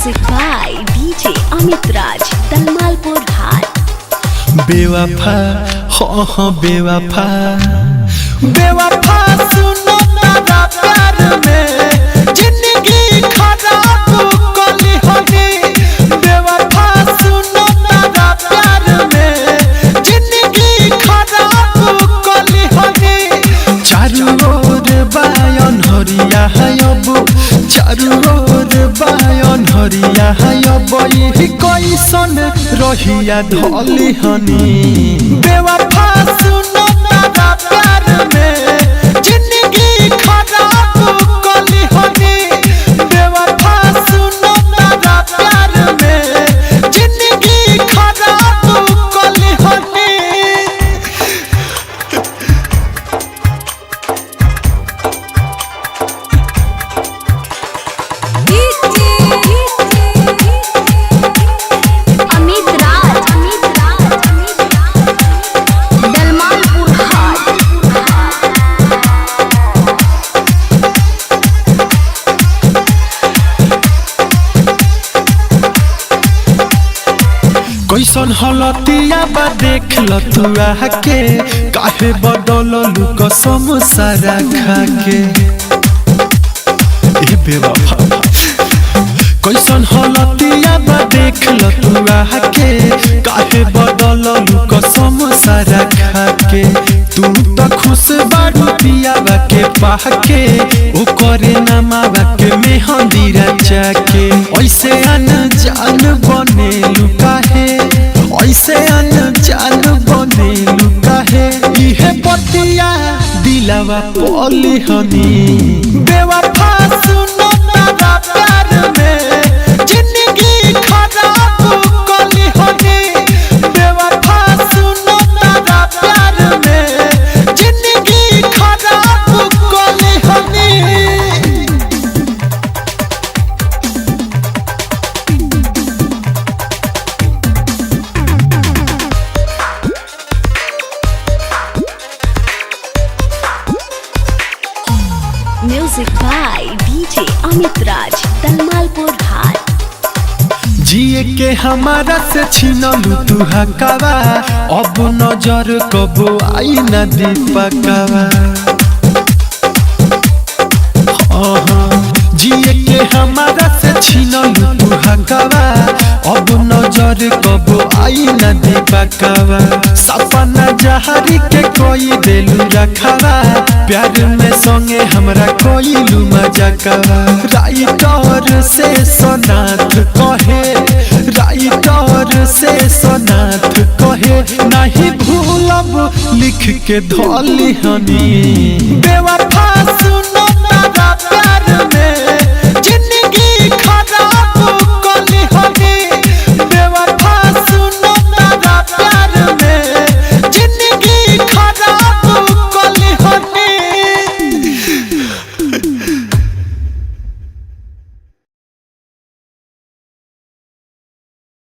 Music by DJ Amit Raj, Dalmalpur High। बेवफा हो बेवफा बेवफा सुनो तारा प्यार में जिंदगी खराब कली हनी। बेवफा सुनो तारा प्यार में जिंदगी खराब कली हनी। चारू ओर बायन हरिया है अब, चारू ओर बायन हरिया है अब, यही कैसन रहिया ढली हनी। बेवफा सुनो तारा प्यार में जिंदगी खराब कली हनी। बेवफा सुनो तारा प्यार में जिंदगी खराब कली हनी। कैसन हलतिया बा देख ल तू आके, काहे बदललू कसम सारा खाके। ए बेवफा कैसन हलतिया बा देख ल तू आके, काहे बदललू कसम सारा खाके। तू तो खुश बारू पियावा के पाके, ओ करे नामावा के मेहंदी रचा के। ऐसे अनजान बनेलू काहे, ऐसे अनजान बनेलू काहे, इहे बतिया दिलवा पली हनी। बेवफा सुनो तारा प्यार में जिंदगी खराब कली हनी। बेवफा सुनो तारा प्यार में जिंदगी खराब कली हनी। Music by DJ Amit Raj, Dalmalpur High। जिए के हमारा से छीनलू तू हकावा, अब नजर कबो आई न दीपकवा। जिए के हमारा से छीनलू तू हकावा, अब नजर कबो आई न दीपकवा। सपना जहरी के कोई देलू रखवा, प्यार में संगे हमरा कोई लू मजाकवा। राइटर से सोनाथ कहे, राइटर से सोनाथ कहे, नहीं भूलब लिख के धली हनी। बेवफा सुनो